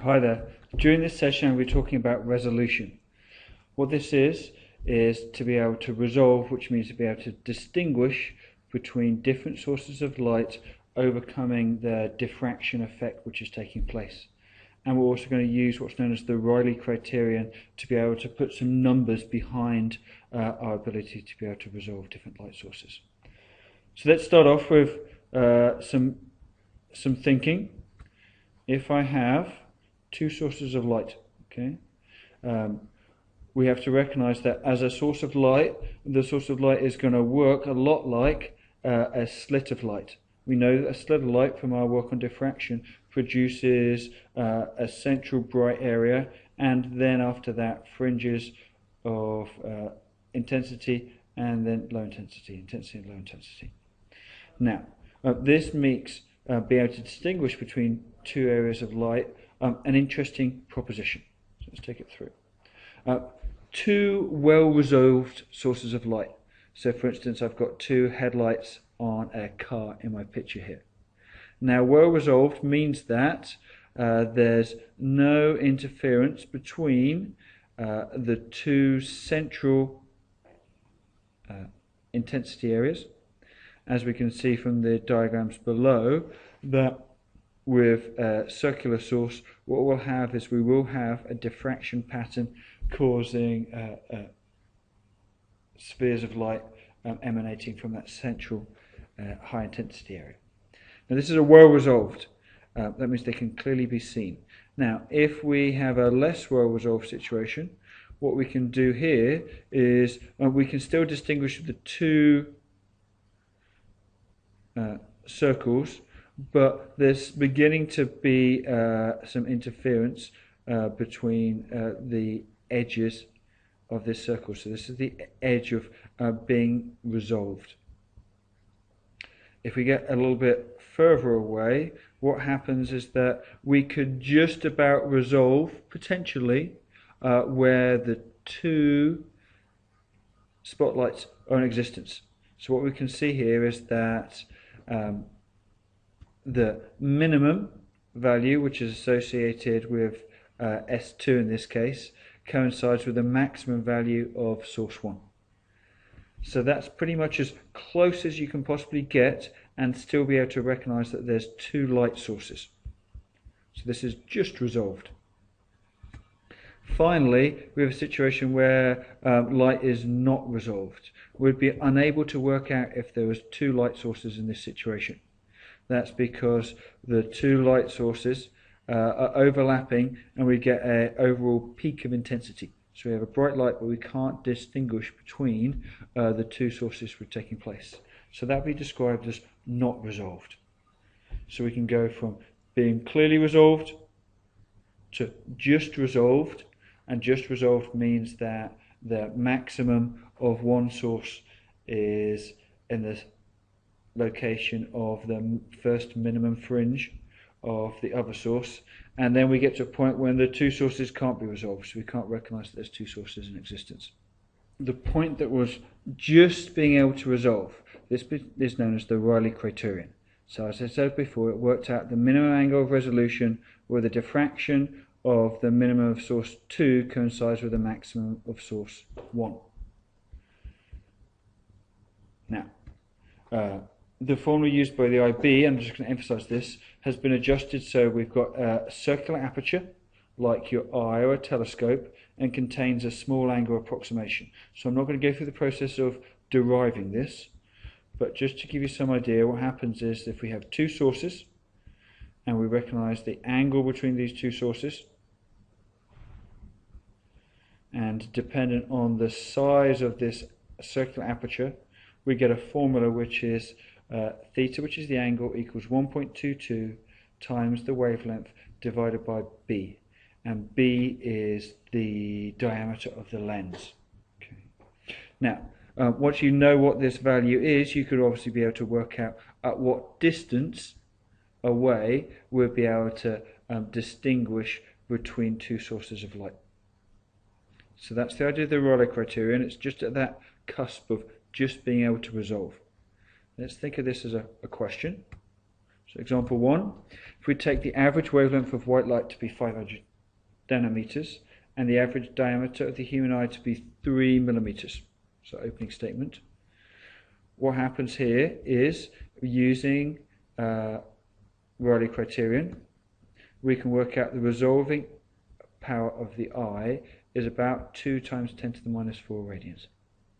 Hi there. During this session we're talking about resolution. What this is to be able to resolve, which means to be able to distinguish between different sources of light overcoming the diffraction effect which is taking place. And we're also going to use what's known as the Rayleigh Criterion to be able to put some numbers behind our ability to be able to resolve different light sources. So let's start off with some thinking. If I have two sources of light, okay, we have to recognize that as a source of light, the source of light is going to work a lot like a slit of light. We know that a slit of light from our work on diffraction produces a central bright area, and then after that fringes of intensity and then low intensity, intensity and low intensity. Now, this makes being able to distinguish between two areas of light an interesting proposition. So let's take it through. Two well-resolved sources of light. So for instance, I've got two headlights on a car in my picture here. Now, well-resolved means that there's no interference between the two central intensity areas. As we can see from the diagrams below, that with a circular source, what we'll have is we will have a diffraction pattern causing spheres of light emanating from that central high intensity area. Now this is a well resolved, that means they can clearly be seen. Now if we have a less well resolved situation, what we can do here is we can still distinguish the two circles, but there's beginning to be some interference between the edges of this circle. So this is the edge of being resolved. If we get a little bit further away, what happens is that we could just about resolve, potentially, where the two spotlights are in existence. So what we can see here is that the minimum value, which is associated with S2 in this case, coincides with the maximum value of source 1. So that's pretty much as close as you can possibly get and still be able to recognize that there's two light sources. So this is just resolved. Finally, we have a situation where light is not resolved. We'd be unable to work out if there was two light sources in this situation. That's because the two light sources are overlapping and we get an overall peak of intensity. So we have a bright light, but we can't distinguish between the two sources which are taking place. So that would be described as not resolved. So we can go from being clearly resolved to just resolved, and just resolved means that the maximum of one source is in the location of the first minimum fringe of the other source, and then we get to a point when the two sources can't be resolved, so we can't recognize that there's two sources in existence. The point that was just being able to resolve, this is known as the Rayleigh Criterion. So as I said before, it worked out the minimum angle of resolution where the diffraction of the minimum of source 2 coincides with the maximum of source 1. Now, the formula used by the IB, I'm just going to emphasize this, has been adjusted so we've got a circular aperture like your eye or a telescope and contains a small angle approximation. So I'm not going to go through the process of deriving this, but just to give you some idea, what happens is if we have two sources and we recognize the angle between these two sources, and dependent on the size of this circular aperture, we get a formula which is theta, which is the angle, equals 1.22 times the wavelength divided by b, and b is the diameter of the lens. Okay. Now, once you know what this value is, you could obviously be able to work out at what distance away we'll be able to distinguish between two sources of light. So that's the idea of the Rayleigh Criterion. It's just at that cusp of just being able to resolve. Let's think of this as a question. So example 1, if we take the average wavelength of white light to be 500 nanometers and the average diameter of the human eye to be 3 millimeters, so opening statement, what happens here is using Rayleigh Criterion, we can work out the resolving power of the eye is about 2 times 10 to the minus 4 radians.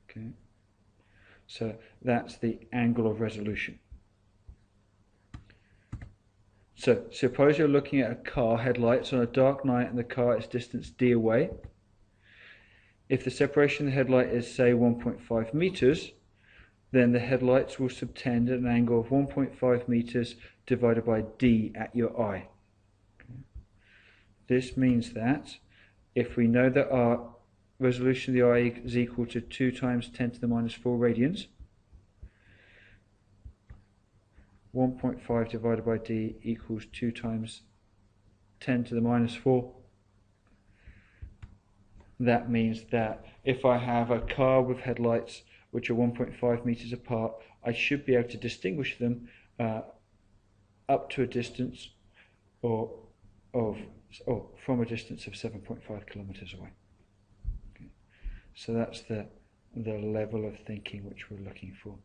Okay, so that's the angle of resolution. So suppose you're looking at a car headlights on a dark night and the car is distance d away. If the separation of the headlight is say 1.5 meters, then the headlights will subtend at an angle of 1.5 meters divided by d at your eye. Okay. This means that if we know that our resolution of the eye is equal to 2 times 10 to the minus 4 radians, 1.5 divided by d equals 2 times 10 to the minus 4. That means that if I have a car with headlights which are 1.5 meters apart, I should be able to distinguish them up to a distance from a distance of 7.5 kilometers away. Okay. So that's the level of thinking which we're looking for.